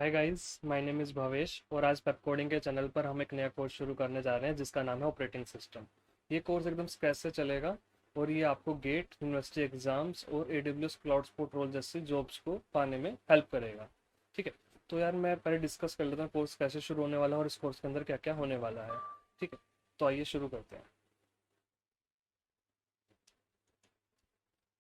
Hi guys, my name is Bhavesh और आज पेप coding के चैनल पर हम एक नया कोर्स शुरू करने जा रहे हैं जिसका नाम है ऑपरेटिंग सिस्टम। ये कोर्स एकदम स्क्रैच से चलेगा और ये आपको गेट, यूनिवर्सिटी एग्जाम्स और एडब्ल्यूएस क्लाउड सपोर्ट रोल जैसी जॉब्स को पाने में हेल्प करेगा। ठीक है। तो यार मैं पहले डिस्कस कर लेता हूँ कोर्स कैसे शुरू होने वाला है और इस कोर्स के अंदर क्या क्या होने वाला है। ठीक है। तो आइए शुरू करते हैं।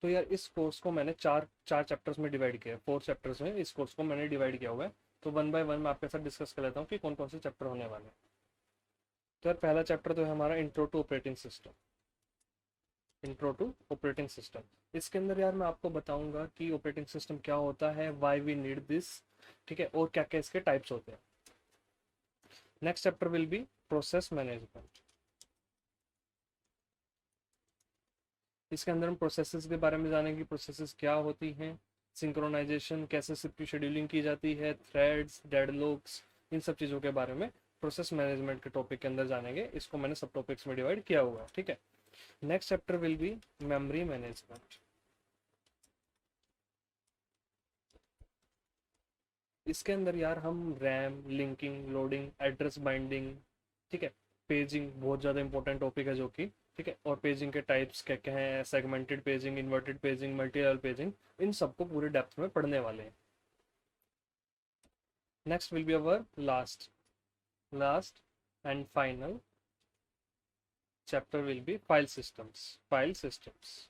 तो यार इस कोर्स को मैंने चार चार चैप्टर्स में डिवाइड किया है, 4 चैप्टर्स में इस कोर्स को मैंने डिवाइड किया हुआ है। तो वन बाय वन मैं आपके साथ डिस्कस कर लेता हूँ कि कौन कौन से चैप्टर होने वाले हैं। तो यार पहला चैप्टर तो है हमारा intro to operating system. Intro to operating system, इसके अंदर यार मैं आपको बताऊंगा कि ऑपरेटिंग सिस्टम क्या होता है, व्हाई वी नीड दिस। ठीक है। और क्या क्या इसके टाइप्स होते हैं। Next chapter will be process management. इसके अंदर हम प्रोसेसेस के बारे में जानेंगे, प्रोसेसेस क्या होती हैं, सिंक्रोनाइजेशन कैसे सबकी शेड्यूलिंग की जाती है, थ्रेड्स, डेडलॉक्स, इन सब चीज़ों के बारे में प्रोसेस मैनेजमेंट के टॉपिक के अंदर जानेंगे। इसको मैंने सब टॉपिक्स में डिवाइड किया हुआ है। ठीक है। Next chapter will B memory management. इसके अंदर यार हम RAM, linking, loading, address binding, ठीक है, पेजिंग बहुत ज़्यादा इंपॉर्टेंट टॉपिक है जो कि, ठीक है, और पेजिंग के टाइप्स क्या क्या हैं, segmented paging, inverted paging, multi level paging, इन सबको पूरे डेप्थ में पढ़ने वाले हैं। Next will be our last and final chapter will be file systems. File systems,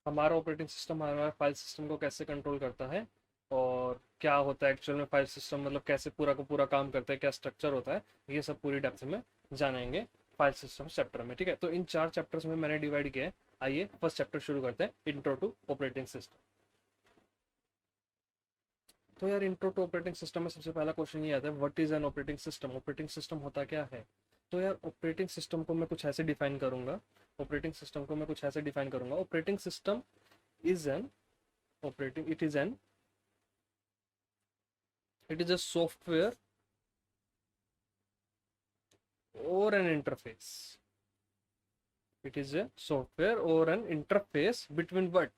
हमारा ऑपरेटिंग सिस्टम हमारा फाइल सिस्टम को कैसे कंट्रोल करता है और क्या होता है एक्चुअल में फाइल सिस्टम, मतलब कैसे पूरा का पूरा काम करता है, क्या स्ट्रक्चर होता है, ये सब पूरी डेप्थ में जानेंगे फाइल सिस्टम चैप्टर में। ठीक है। तो इन 4 चैप्टर्स में मैंने डिवाइड किया है। आइए फर्स्ट चैप्टर शुरू करते हैं, इंट्रो टू ऑपरेटिंग सिस्टम। तो यार इंट्रो टू ऑपरेटिंग सिस्टम में सबसे पहला क्वेश्चन ये आता है, what is an operating system. Operating system होता क्या है। तो यार ऑपरेटिंग सिस्टम को मैं कुछ ऐसे डिफाइन करूंगा, operating system is an operating it is a software or an interface. It is a software or an interface between what,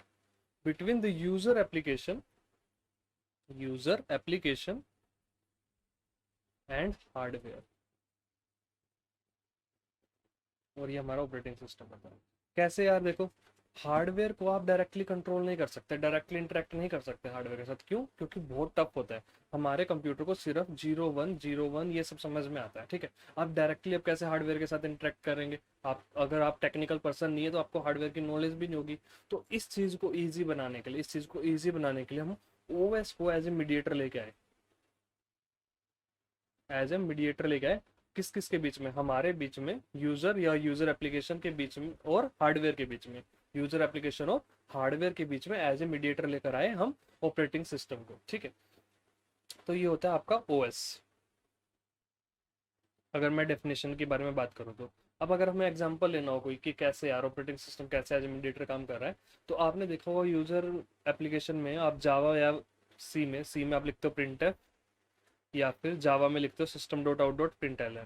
between the user application and hardware। और ये हमारा ऑपरेटिंग सिस्टम होता है। कैसे यार देखो, हार्डवेयर को आप डायरेक्टली कंट्रोल नहीं कर सकते, डायरेक्टली इंटरेक्ट नहीं कर सकते हार्डवेयर के साथ। क्यों? क्योंकि बहुत टफ होता है। हमारे कंप्यूटर को सिर्फ 0101 ये सब समझ में आता है। ठीक है। आप डायरेक्टली अब कैसे हार्डवेयर के साथ इंटरेक्ट करेंगे। आप अगर आप टेक्निकल पर्सन नहीं है तो आपको हार्डवेयर की नॉलेज भी नहीं होगी। तो इस चीज़ को ईजी बनाने के लिए, हम ओएस को एज ए मीडिएटर लेके आए, किस किस के बीच में, हमारे बीच में, यूजर या यूजर एप्लीकेशन के बीच में और हार्डवेयर के बीच में, यूजर एप्लीकेशन और हार्डवेयर के बीच में एज ए मीडिएटर लेकर आए हम ऑपरेटिंग सिस्टम को। ठीक है। तो ये होता है आपका ओएस, अगर मैं डेफिनेशन के बारे में बात करूँ तो। अब अगर हमें एग्जांपल लेना हो कोई कि कैसे यार ऑपरेटिंग सिस्टम कैसे एज ए मीडिएटर काम कर रहा है, तो आपने देखा होगा यूजर एप्लीकेशन में आप जावा या सी में आप लिखते हो प्रिंट, या फिर जावा में लिखते हो system.out.println।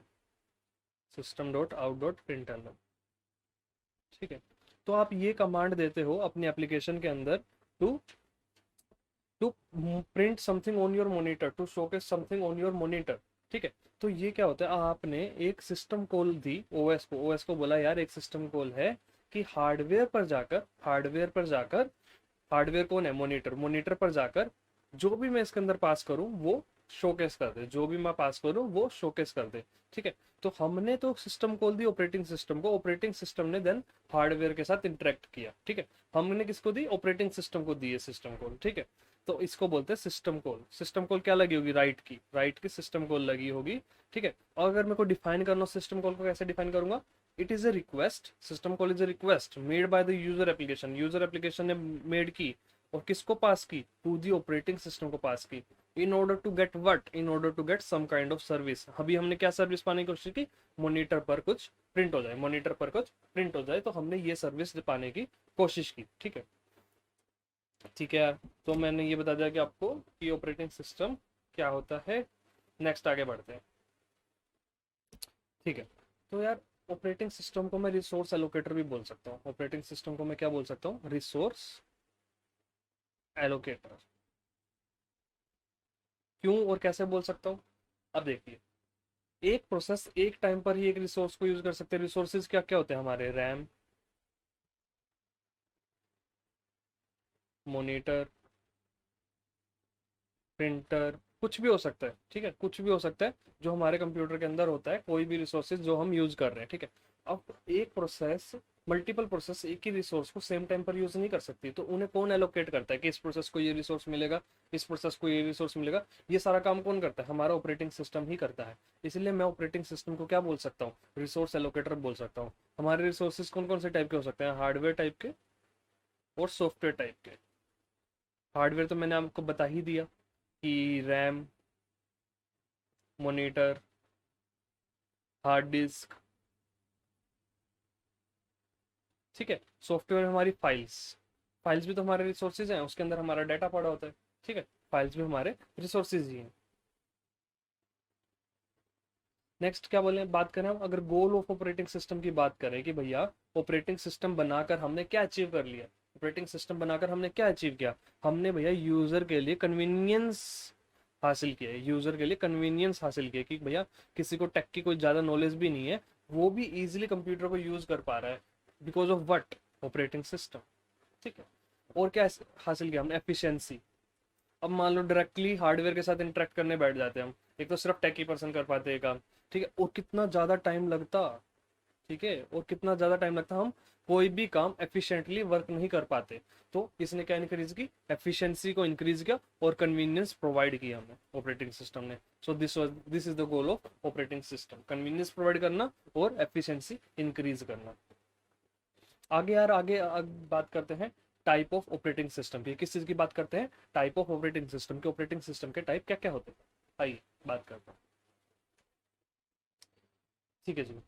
ठीक है। तो आप ये कमांड देते हो अपने एप्लीकेशन के अंदर to to print something on your monitor, to showcase something on your monitor. ठीक है। तो ये क्या होता है, आपने एक सिस्टम कॉल दी ओएस को बोला यार एक सिस्टम कॉल है कि हार्डवेयर कौन है, मॉनिटर पर जाकर जो भी मैं इसके अंदर पास करूं वो शोकेस कर दे, जो भी मैं पास करूं वो शोकेस कर दे। ठीक है। तो हमने तो system call the operating system को, ऑपरेटिंग सिस्टम ने देन हार्डवेयर के साथ इंटरेक्ट किया। ठीक है। हमने किसको दी, ऑपरेटिंग सिस्टम को दी है सिस्टम कॉल। ठीक है। तो इसको बोलते हैं सिस्टम कॉल। सिस्टम कॉल क्या लगी होगी, राइट की सिस्टम कॉल लगी होगी। ठीक है। और अगर मेरे को डिफाइन करना हो सिस्टम कॉल को, कैसे डिफाइन करूंगा, it is a request, system call is a request made by the user application ने मेड की और किसको पास की, टू दी ऑपरेटिंग सिस्टम को पास की, in order to get what, in order to get some kind of service. अभी हमने क्या सर्विस पाने की कोशिश की, मॉनिटर पर कुछ प्रिंट हो जाए, तो हमने ये सर्विस पाने की कोशिश की। ठीक है। ठीक है यार। तो मैंने ये बता दिया कि आपको कि ऑपरेटिंग सिस्टम क्या होता है। नेक्स्ट आगे बढ़ते हैं। ठीक है। तो यार ऑपरेटिंग सिस्टम को मैं रिसोर्स एलोकेटर भी बोल सकता हूँ। ऑपरेटिंग सिस्टम को मैं क्या बोल सकता हूँ, रिसोर्स एलोकेटर। क्यों और कैसे बोल सकता हूँ? अब देखिए, एक प्रोसेस एक टाइम पर ही एक रिसोर्स को यूज कर सकते हैं। रिसोर्सेज क्या क्या होते हैं हमारे? रैम, मॉनिटर, प्रिंटर, कुछ भी हो सकता है, ठीक है, कुछ भी हो सकता है जो हमारे कंप्यूटर के अंदर होता है, कोई भी रिसोर्सेज जो हम यूज कर रहे हैं, ठीक है। अब एक प्रोसेस, मल्टीपल प्रोसेस एक ही रिसोर्स को सेम टाइम पर यूज नहीं कर सकती, तो उन्हें कौन एलोकेट करता है कि इस प्रोसेस को ये रिसोर्स मिलेगा, इस प्रोसेस को ये रिसोर्स मिलेगा? ये सारा काम कौन करता है? हमारा ऑपरेटिंग सिस्टम ही करता है। इसलिए मैं ऑपरेटिंग सिस्टम को क्या बोल सकता हूँ? रिसोर्स एलोकेटर बोल सकता हूँ। हमारे रिसोर्सेज कौन कौन से टाइप के हो सकते हैं? हार्डवेयर टाइप के और सॉफ्टवेयर टाइप के। हार्डवेयर तो मैंने आपको बता ही दिया कि रैम, मॉनिटर, हार्ड डिस्क, ठीक है। सॉफ्टवेयर हमारी फाइल्स, फाइल्स भी तो हमारे रिसोर्सेज हैं, उसके अंदर हमारा डाटा पड़ा होता है, ठीक है। फाइल्स भी हमारे रिसोर्सेज ही हैं। नेक्स्ट क्या बोले, बात करें हम अगर गोल ऑफ ऑपरेटिंग सिस्टम की बात करें कि भैया ऑपरेटिंग सिस्टम बनाकर हमने क्या अचीव कर लिया? ऑपरेटिंग सिस्टम बनाकर हमने क्या अचीव किया? हमने भैया यूजर के लिए कन्वीनियंस हासिल किया है। यूजर के लिए कन्वीनियंस हासिल किया कि भैया किसी को टेक की कोई ज्यादा नॉलेज भी नहीं है, वो भी इजीली कंप्यूटर को यूज कर पा रहा है, because of what? Operating system, ठीक है। और क्या हासिल किया हमने? एफिशिएंसी। अब मान लो डायरेक्टली हार्डवेयर के साथ इंटरेक्ट करने बैठ जाते हैं हम, एक तो सिर्फ टेक ही पर्सन कर पाते हैं काम, ठीक है, और कितना ज्यादा टाइम लगता, ठीक है, और कितना ज्यादा टाइम लगता, हम कोई भी काम एफिशिएंटली वर्क नहीं कर पाते। तो इसने क्या इंक्रीज की? एफिशिएंसी को इंक्रीज किया और कन्वीनियंस प्रोवाइड किया हमें ऑपरेटिंग सिस्टम ने। So this is the goal of operating system, convenience provide करना और एफिशिएंसी इंक्रीज करना। आगे यार, बात करते हैं टाइप ऑफ ऑपरेटिंग सिस्टम की। किस चीज की बात करते हैं? टाइप ऑफ ऑपरेटिंग सिस्टम के। ऑपरेटिंग सिस्टम के टाइप क्या क्या होते हैं, आइए बात करते हैं, ठीक है जी।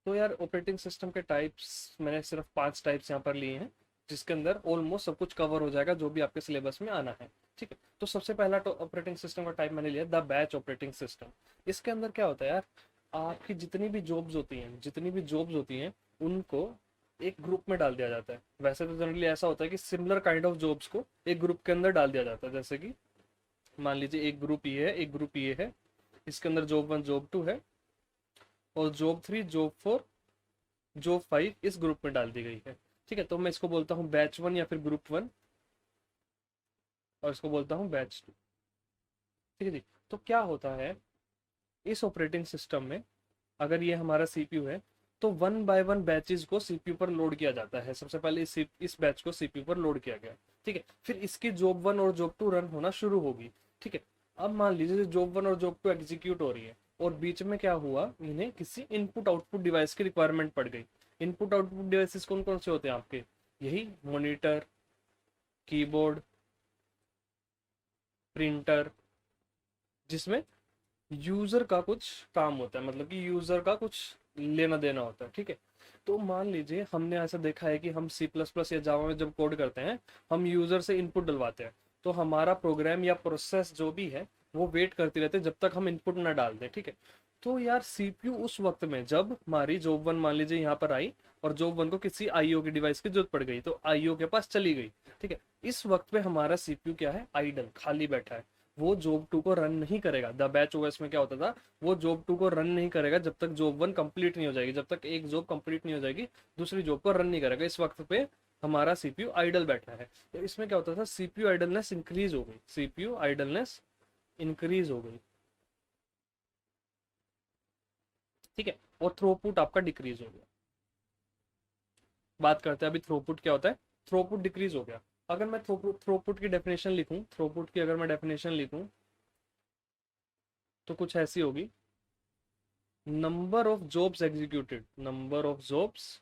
तो यार ऑपरेटिंग सिस्टम के टाइप्स मैंने सिर्फ 5 टाइप्स यहाँ पर लिए हैं, जिसके अंदर ऑलमोस्ट सब कुछ कवर हो जाएगा जो भी आपके सिलेबस में आना है, ठीक है। तो सबसे पहला तो ऑपरेटिंग सिस्टम का टाइप मैंने लिया द बैच ऑपरेटिंग सिस्टम। इसके अंदर क्या होता है यार, आपकी जितनी भी जॉब्स होती हैं, उनको एक ग्रुप में डाल दिया जाता है। वैसे तो जनरली ऐसा होता है कि सिमिलर काइंड ऑफ जॉब्स को एक ग्रुप के अंदर डाल दिया जाता है। जैसे कि मान लीजिए एक ग्रुप ये है, एक ग्रुप ये है, इसके अंदर जॉब 1 जॉब 2 है, और जॉब 3 जॉब 4 जॉब 5 इस ग्रुप में डाल दी गई है, ठीक है। तो मैं इसको बोलता हूँ बैच 1 या फिर ग्रुप 1, और इसको बोलता हूँ बैच 2, ठीक है जी। तो क्या होता है इस ऑपरेटिंग सिस्टम में, अगर ये हमारा सीपीयू है, तो 1 बाय 1 बैचेस को सीपीयू पर लोड किया जाता है। सबसे पहले इस बैच को सीपीयू पर लोड किया गया, ठीक है। फिर इसकी जॉब 1 और जॉब 2 रन होना शुरू होगी, ठीक है। अब मान लीजिए जॉब 1 और जॉब 2 एग्जीक्यूट हो रही है, और बीच में क्या हुआ, इन्हें किसी इनपुट आउटपुट डिवाइस की रिक्वायरमेंट पड़ गई। इनपुट आउटपुट डिवाइसेस कौन कौन से होते हैं आपके? यही मॉनिटर, कीबोर्ड, प्रिंटर, जिसमें यूजर का कुछ काम होता है, मतलब कि यूजर का कुछ लेना देना होता है, ठीक है। तो मान लीजिए हमने ऐसा देखा है कि हम सी प्लस प्लस या जावा में जब कोड करते हैं, हम यूजर से इनपुट डलवाते हैं, तो हमारा प्रोग्राम या प्रोसेस जो भी है वो वेट करती रहते हैं जब तक हम इनपुट ना डाल दें, ठीक है। तो यार सीपीयू उस वक्त में जब हमारी जॉब 1 मान लीजिए यहाँ पर आई, और जॉब 1 को किसी आईओ की डिवाइस की जरूरत पड़ गई, तो आईओ के पास चली गई, ठीक है। इस वक्त पे हमारा सीपीयू क्या है? आइडल, खाली बैठा है। वो जॉब 2 को रन नहीं करेगा। द बैच ओएस में क्या होता था, वो जॉब 2 को रन नहीं करेगा जब तक जॉब 1 कंप्लीट नहीं हो जाएगी। जब तक एक जॉब कंप्लीट नहीं हो जाएगी, दूसरी जॉब को रन नहीं करेगा। इस वक्त पे हमारा सीपीयू आइडल बैठा है। तो इसमें क्या होता था, सीपीयू आइडलनेस इंक्रीज हो गई, सीपीयू आइडलनेस इंक्रीज हो गई, ठीक है, और थ्रोपुट आपका डिक्रीज हो गया। बात करते हैं अभी थ्रोपुट क्या होता है। थ्रोपुट डिक्रीज हो गया। अगर मैं थ्रोपुट की डेफिनेशन लिखूं, थ्रोपुट की अगर मैं डेफिनेशन लिखूं, तो कुछ ऐसी होगी, number of jobs executed, number of jobs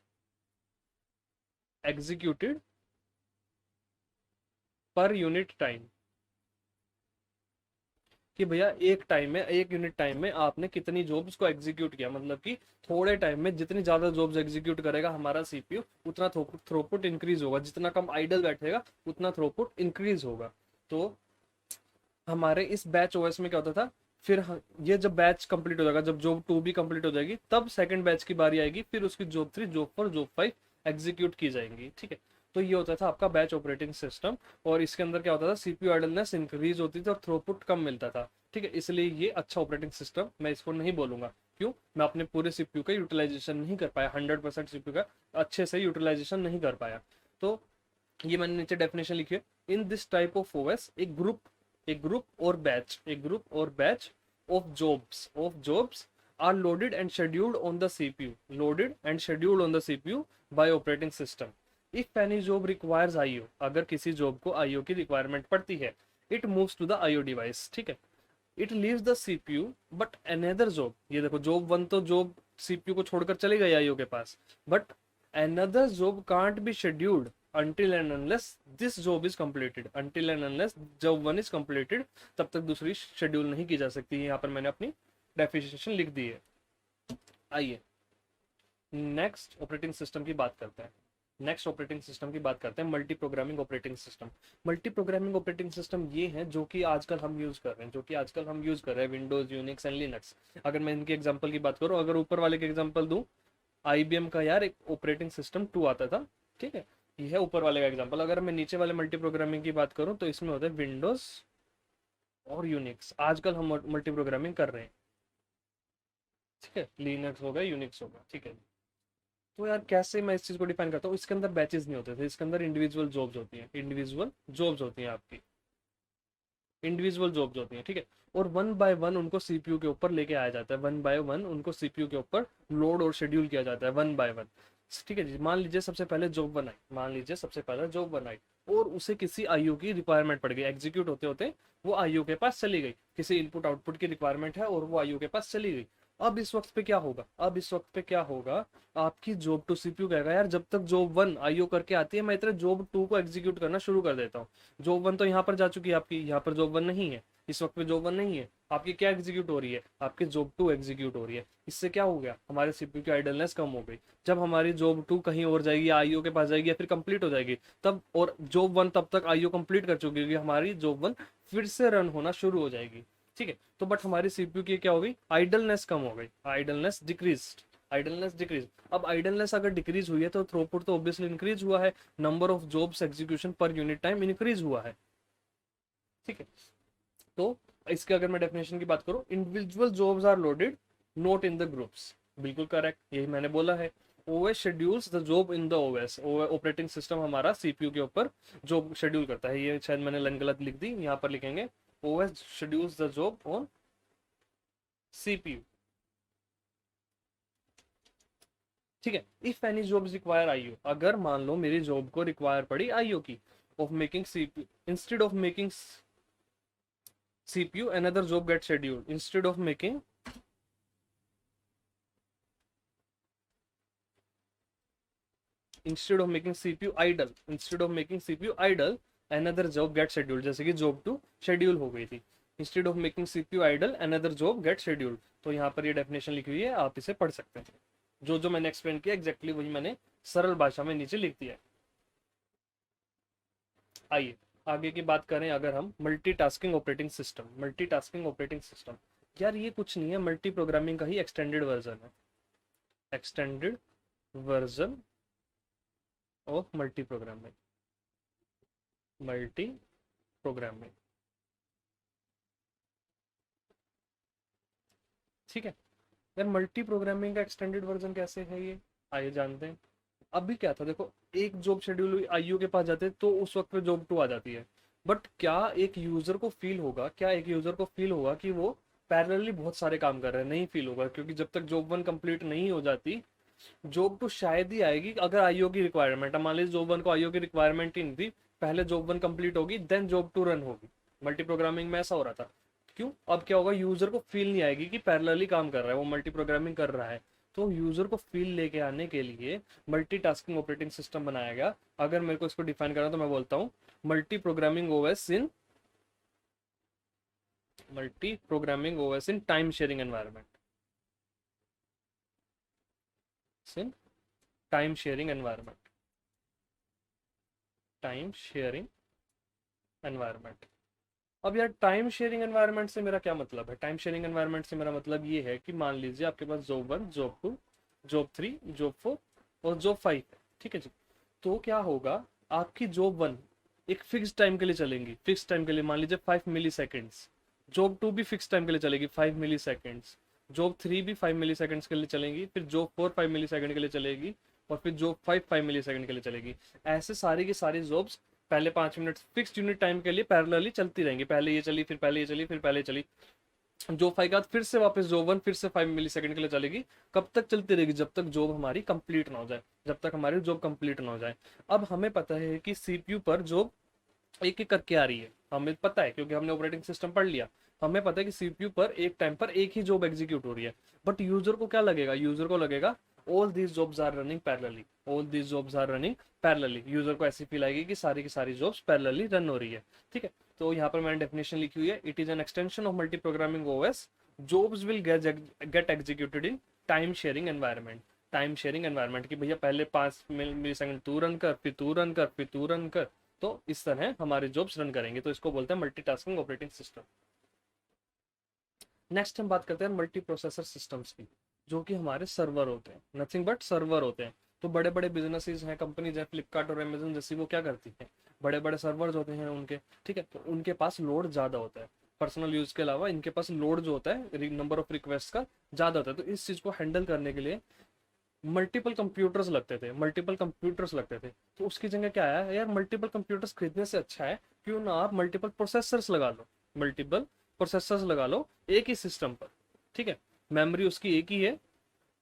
executed per unit time, कि भैया एक टाइम में, एक यूनिट टाइम में आपने कितनी जॉब्स को एग्जीक्यूट किया। मतलब कि थोड़े टाइम में जितनी ज्यादा जॉब्स एग्जीक्यूट करेगा हमारा सीपीयू, उतना थ्रोपुट इंक्रीज होगा। जितना कम आइडल बैठेगा उतना थ्रोपुट इंक्रीज होगा। तो हमारे इस बैच ओएस में क्या होता था, फिर ये जब बैच कंप्लीट हो जाएगा, जब जॉब 2 भी कंप्लीट हो जाएगी, तब सेकंड बैच की बारी आएगी, फिर उसकी जॉब 3 जॉब 4 जॉब 5 एग्जीक्यूट की जाएंगी, ठीक है। तो ये होता था आपका बैच ऑपरेटिंग सिस्टम। और इसके अंदर क्या होता था, सीपीयू आइडलनेस इंक्रीज होती थी और थ्रूपुट कम मिलता था, ठीक है। इसलिए ये अच्छा ऑपरेटिंग सिस्टम मैं इसको नहीं बोलूंगा। क्यों? मैं अपने पूरे सीपीयू का यूटिलाइजेशन नहीं कर पाया, 100% सीपीयू का अच्छे से यूटिलाइजेशन नहीं कर पाया। तो ये मैंने नीचे डेफिनेशन लिखी है। In this type of OS एक ग्रुप और batch of jobs are loaded and scheduled on the CPU by operating system. If any job requires IO, अगर किसी जॉब को IO की रिक्वायरमेंट पड़ती है, it moves to the IO device, ठीक है। It leaves the CPU, but another job, ये देखो जॉब 1 तो जॉब CPU को छोड़कर चली गई IO के पास, but another job can't be scheduled until and unless this job is completed. Until and unless job 1 is completed, तब तक दूसरी शेड्यूल नहीं की जा सकती। यहाँ पर मैंने अपनी डेफिनेशन लिख दी है। आइए नेक्स्ट ऑपरेटिंग सिस्टम की बात करते हैं। Multi programming operating system. Multi programming operating system ये है जो कि आजकल हम यूज कर रहे हैं, विंडोज, यूनिक्स एंड लिनक्स। अगर मैं इनके एग्जांपल की बात करूं, अगर ऊपर वाले के एग्जांपल दूं, आईबीएम का यार एक ऑपरेटिंग सिस्टम 2 आता था, ठीक है। ये है ऊपर वाले का एग्जांपल। अगर मैं नीचे वाले मल्टी प्रोग्रामिंग की बात करूं तो इसमें होता है विंडोज और यूनिक्स। आजकल हम मल्टी प्रोग्रामिंग कर रहे हैं, ठीक है। लिनक्स होगा, यूनिक्स होगा, ठीक है। तो यार कैसे मैं इस चीज को डिफाइन करता हूँ, इसके अंदर बैचेस नहीं होते थे, इसके अंदर इंडिविजुअल जॉब्स होती हैं आपकी, इंडिविजुअल जॉब्स होती हैं, ठीक है। और वन बाय वन उनको सीपीयू के ऊपर लेके आया जाता है, वन बाय वन उनको सीपीयू के ऊपर लोड और शेड्यूल किया जाता है, वन बाय वन, ठीक है जी। मान लीजिए सबसे पहले जॉब बनाई और उसे किसी आईओ की रिक्वायरमेंट पड़ गई, एग्जीक्यूट होते होते वो आईओ के पास चली गई, किसी इनपुट आउटपुट की रिक्वायरमेंट है और वो आईओ के पास चली गई। अब इस वक्त पे क्या होगा, आपकी जॉब टू सीपीयू कहेगा यार जब तक जॉब 1 आईओ करके आती है मैं इतने जॉब 2 को एग्जीक्यूट करना शुरू कर देता हूँ। जॉब 1 तो यहाँ पर जा चुकी है आपकी, यहाँ पर जॉब 1 नहीं है, इस वक्त पे जॉब 1 नहीं है, आपकी क्या एग्जीक्यूट हो रही है, आपकी जॉब 2 एग्जीक्यूट हो रही है। इससे क्या हो गया, हमारे सीपीयू की आइडलनेस कम हो गई। जब हमारी जॉब 2 कहीं और जाएगी या आईओ के पास जाएगी या फिर कंप्लीट हो जाएगी तब, और जॉब 1 तब तक आईओ कंप्लीट कर चुकी होगी, हमारी जॉब 1 फिर से रन होना शुरू हो जाएगी, ठीक है। तो बट हमारी सीपीयू की क्या हो गई, आइडलनेस कम हो गई, आइडलनेस डिक्रीज। अब आइडलनेस अगर डिक्रीज हुई है तो थ्रूपुट तो ऑब्वियसली इंक्रीज हुआ है, number of jobs execution per unit time increase हुआ है, ठीक है। तो इसके अगर मैं डेफिनेशन की बात करूं, individual jobs are loaded not in the groups, बिल्कुल करेक्ट, यही मैंने बोला है। OS schedules the job in the OS, operating system हमारा सीपीयू के ऊपर जॉब शेड्यूल करता है। ये शायद मैंने लाइन गलत लिख दी, यहाँ पर लिखेंगे OS schedules the job on CPU, ठीक है। If any job require IO, अगर मान लो मेरी जॉब को रिक्वायर पड़ी आईओ की, of making CPU instead of making CPU, another job gets scheduled. Instead of making CPU idle, another job gets scheduled. जैसे कि job 2 शेड्यूल हो गई थी, instead of making CPU idle, another job gets scheduled. तो यहाँ पर ये definition लिखी हुई है, आप इसे पढ़ सकते हैं। जो जो मैंने एक्सप्लेन किया एग्जैक्टली वही मैंने सरल भाषा में नीचे लिख दिया है। आइए आगे की बात करें, अगर हम मल्टीटास्किंग ऑपरेटिंग सिस्टम, यार ये कुछ नहीं है, मल्टी प्रोग्रामिंग का ही extended version of multi programming, ठीक है। यार मल्टी प्रोग्रामिंग का एक्सटेंडेड वर्जन कैसे है ये, आइए जानते हैं। अभी क्या था, देखो एक जॉब शेड्यूल हुई आईओ के पास जाते तो उस वक्त पे जॉब 2 आ जाती है, बट क्या एक यूजर को फील होगा कि वो पैरेलली बहुत सारे काम कर रहे हैं, नहीं फील होगा, क्योंकि जब तक जॉब 1 कंप्लीट नहीं हो जाती जॉब 2 शायद ही आएगी। अगर आईओ की रिक्वायरमेंट, मान लीजिए जॉब 1 को आईओ की रिक्वायरमेंट ही नहीं थी, पहले जॉब 1 कंप्लीट होगी देन जॉब 2 रन होगी। मल्टी प्रोग्रामिंग में ऐसा हो रहा था। क्यों? अब क्या होगा, यूजर को फील नहीं आएगी कि पैरेलली काम कर रहा है, वो मल्टी प्रोग्रामिंग कर रहा है। तो यूजर को फील लेके आने के लिए मल्टीटास्किंग ऑपरेटिंग सिस्टम बनाया गया। अगर मेरे को इसको डिफाइन करना तो मैं बोलता हूँ multi programming OS in time sharing environment, time sharing environment. अब यार टाइम शेयरिंग एनवायरनमेंट से मेरा क्या मतलब है, टाइम शेयरिंग एनवायरनमेंट से मेरा मतलब ये है कि मान लीजिए आपके पास जॉब 1, जॉब 2, जॉब 3, जॉब 4 और जॉब 5 है, ठीक है जी। तो क्या होगा, आपकी जॉब 1 एक फिक्स टाइम के लिए चलेंगी, फिक्स टाइम के लिए, मान लीजिए 5 मिली सेकेंड्स। जॉब 2 भी फिक्स टाइम के लिए चलेगी 5 मिली सेकेंड्स। जॉब 3 भी 5 मिली सेकेंड्स के लिए चलेगी, फिर जॉब 4 5 मिली सेकेंड के लिए चलेगी, और फिर जॉब 5 मिली सेकेंड के लिए चलेगी। ऐसे सारी की सारी जॉब्स पहले 5 मिनट फिक्स यूनिट टाइम के लिए पैरेलली चलती रहेंगी। पहले ये चली, फिर पहले ये चली, फिर पहले ये चली। जॉब 5 के बाद फिर से वापस जॉब 1 फिर से 5 मिली सेकंड के लिए चलेगी। कब तक चलती रहेगी? जब तक जॉब हमारी कंप्लीट ना हो जाए, जब तक हमारी जॉब कंप्लीट ना हो जाए। अब हमें पता है कि सीपीयू पर जॉब एक एक करके आ रही है, हमें पता है क्योंकि हमने ऑपरेटिंग सिस्टम पढ़ लिया। हमें पता है कि सीपीयू पर एक टाइम पर एक ही जॉब एग्जीक्यूट हो रही है। बट यूजर को क्या लगेगा? यूजर को लगेगा all these jobs are running parallelly, all these jobs are running parallelly. User को ऐसी फील आएगी कि सारी की सारी जॉब्स पैरेलली रन हो रही है। ठीक है, तो यहाँ पर मैंने डेफिनेशन लिखी हुई है, it is an extension of multi programming OS, jobs will get executed in time sharing environment. Time sharing environment की भैया पहले 5 मिली सेकंड तू रन कर, फिर तू रन कर, फिर तू रन कर, तो इस तरह हमारे जॉब्स रन करेंगे। तो इसको बोलते हैं मल्टीटास्किंग ऑपरेटिंग सिस्टम। नेक्स्ट हम बात करते हैं मल्टी प्रोसेसर सिस्टम्स की, जो कि हमारे सर्वर होते हैं, नथिंग बट सर्वर होते हैं। तो बड़े बड़े बिजनेसेस हैं, कंपनीज हैं, फ्लिपकार्ट और अमेजन जैसी, वो क्या करती हैं? बड़े बड़े सर्वर्स होते हैं उनके, ठीक है, तो उनके पास लोड ज़्यादा होता है। पर्सनल यूज के अलावा इनके पास लोड जो होता है, नंबर ऑफ रिक्वेस्ट का ज़्यादा होता है। तो इस चीज़ को हैंडल करने के लिए मल्टीपल कंप्यूटर्स लगते थे, मल्टीपल कंप्यूटर्स लगते थे। तो उसकी जगह क्या आया यार, मल्टीपल कंप्यूटर्स खरीदने से अच्छा है क्यों ना आप मल्टीपल प्रोसेसर्स लगा लो, मल्टीपल प्रोसेसर्स लगा लो एक ही सिस्टम पर। ठीक है, मेमोरी उसकी एक ही है,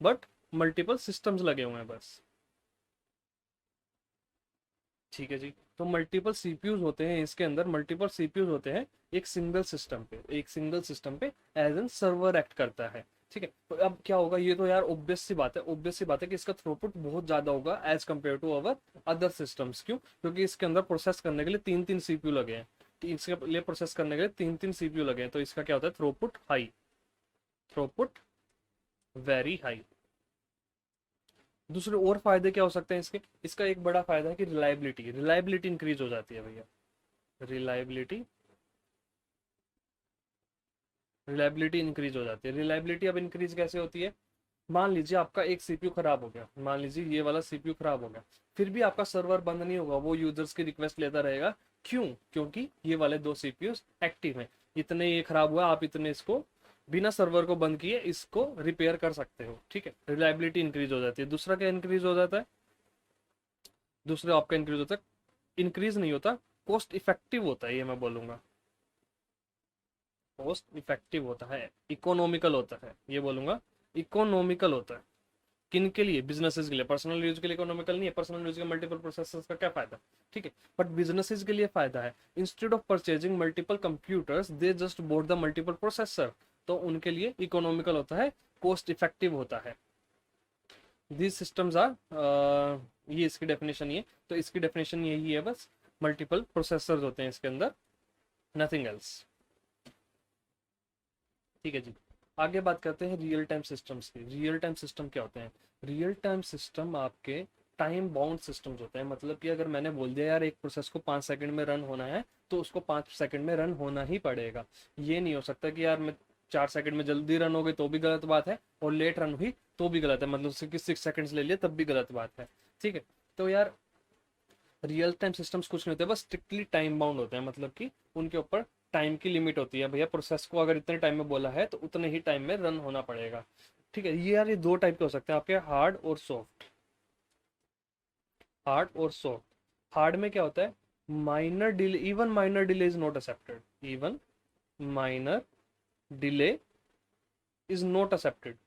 बट मल्टीपल सिस्टम्स लगे हुए हैं बस। ठीक है जी, तो मल्टीपल सीपीयूज होते हैं इसके अंदर, मल्टीपल सीपीयूज होते हैं एक सिंगल सिस्टम पे, एक सिंगल सिस्टम पे एज एन सर्वर एक्ट करता है। ठीक है, तो अब क्या होगा, ये तो यार ऑब्वियस सी बात है, ऑब्वियस सी बात है कि इसका थ्रूपुट बहुत ज्यादा होगा as compared to our other systems. क्यों? क्योंकि इसके अंदर प्रोसेस करने के लिए तीन तीन सीपीयू लगे हैं, इसके लिए प्रोसेस करने के लिए तीन तीन सीपीयू लगे हैं। तो इसका क्या होता है, throughput high, throughput very high. दूसरे और फायदे क्या हो सकते हैं इसके? इसका एक बड़ा फायदा है कि रिलायबिलिटी, रिलायबिलिटी इंक्रीज हो जाती है भैया, रिलायबिलिटी, रिलायबिलिटी इंक्रीज हो जाती है। रिलायबिलिटी अब इंक्रीज कैसे होती है? मान लीजिए आपका एक सीपीयू खराब हो गया, मान लीजिए ये वाला सीपीयू खराब हो गया, फिर भी आपका सर्वर बंद नहीं होगा, वो यूजर्स की रिक्वेस्ट लेता रहेगा। क्यों? क्योंकि ये वाले दो सीपीयू एक्टिव हैं। इतने ये खराब हुआ, आप इतने इसको बिना सर्वर को बंद किए इसको रिपेयर कर सकते हो। ठीक है, रिलायबिलिटी इंक्रीज हो जाती है। दूसरा क्या इंक्रीज हो जाता है? दूसरा आपका इंक्रीज होता है, इंक्रीज नहीं होता, कॉस्ट इफेक्टिव होता है, ये मैं बोलूंगा, कॉस्ट इफेक्टिव होता है, इकोनॉमिकल होता है, ये बोलूंगा इकोनॉमिकल होता है। किन के लिए? बिजनेसेस के लिए। पर्सनल यूज के लिए इकोनॉमिकल नहीं है, पर्सनल यूज के मल्टीपल प्रोसेसर्स का क्या फायदा? ठीक है, बट बिजनेसेस के लिए फायदा है। Instead of purchasing multiple computers they just boat the multiple processor, तो उनके लिए इकोनॉमिकल होता है, कॉस्ट इफेक्टिव होता है। दीज सिस्टम्स आर, ये इसकी डेफिनेशन, ये तो इसकी डेफिनेशन यही है बस, मल्टीपल प्रोसेसर्स होते हैं इसके अंदर, नथिंग एल्स। ठीक है जी, आगे बात करते हैं रियल टाइम सिस्टम्स की। रियल टाइम सिस्टम क्या होते हैं? रियल टाइम सिस्टम आपके टाइम बाउंड सिस्टम्स होते हैं। मतलब कि अगर मैंने बोल दिया यार एक प्रोसेस को 5 सेकंड में रन होना है, तो उसको 5 सेकंड में रन होना ही पड़ेगा। ये नहीं हो सकता कि यार मैं 4 सेकंड में जल्दी रन हो गई तो भी गलत बात है, और लेट रन हुई तो भी गलत है, मतलब 6 सेकंड्स ले लिए तब भी गलत बात है। ठीक है, तो यार रियल टाइम सिस्टम्स कुछ नहीं होते, बस स्ट्रिक्टली टाइम बाउंड होते हैं। मतलब कि उनके ऊपर टाइम की लिमिट होती है, भैया प्रोसेस को अगर इतने टाइम में बोला है तो उतने ही टाइम में रन होना पड़ेगा। ठीक है, ये यार ये दो टाइप के हो सकते हैं आपके, हार्ड और सॉफ्ट। हार्ड और सॉफ्ट। हार्ड में क्या होता है? Minor delay, even minor delay is not accepted, even minor delay is not accepted.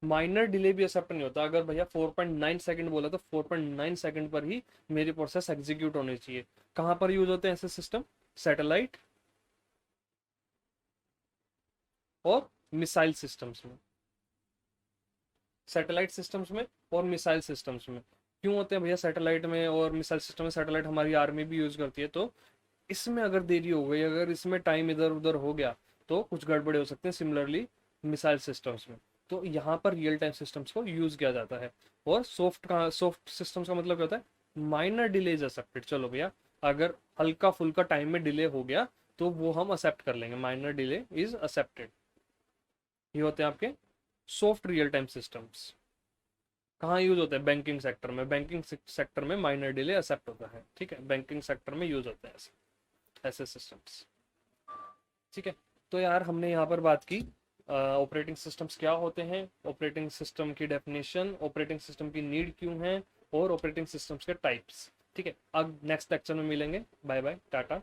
Minor delay भी एक्सेप्ट नहीं होता। अगर भैया 4.9 सेकंड बोला तो 4.9 सेकंड पर ही मेरी प्रोसेस एग्जीक्यूट होनी चाहिए। कहां पर यूज होते हैं ऐसे सिस्टम? सैटेलाइट और मिसाइल सिस्टम्स में, सैटेलाइट सिस्टम्स में और मिसाइल सिस्टम्स में। क्यों होते हैं भैया सैटेलाइट में और मिसाइल सिस्टम में? सैटेलाइट हमारी आर्मी भी यूज करती है, तो इसमें अगर देरी हो गई, अगर इसमें टाइम इधर उधर हो गया तो कुछ गड़बड़े हो सकते हैं। सिमिलरली मिसाइल सिस्टम्स में, तो यहाँ पर रियल टाइम सिस्टम्स को यूज किया जाता है। और सॉफ्ट का, सॉफ्ट सिस्टम्स का मतलब क्या होता है? Minor delay is accepted. चलो भैया अगर हल्का फुल्का टाइम में डिले हो गया तो वो हम एक्सेप्ट कर लेंगे, माइनर डिले इज एक्सेप्टेड। ये होते हैं आपके सॉफ्ट रियल टाइम सिस्टम्स। कहाँ यूज होते हैं? बैंकिंग सेक्टर में। बैंकिंग सेक्टर में माइनर डिले एक्सेप्ट होता है, ठीक है, बैंकिंग सेक्टर में यूज होते हैं ऐसे ऐसे सिस्टम्स, ठीक है। तो यार हमने यहाँ पर बात की ऑपरेटिंग सिस्टम्स क्या होते हैं, ऑपरेटिंग सिस्टम की डेफिनेशन, ऑपरेटिंग सिस्टम की नीड क्यों है, और ऑपरेटिंग सिस्टम्स के टाइप्स, ठीक है। अब नेक्स्ट लेक्चर में मिलेंगे। Bye bye, Tata.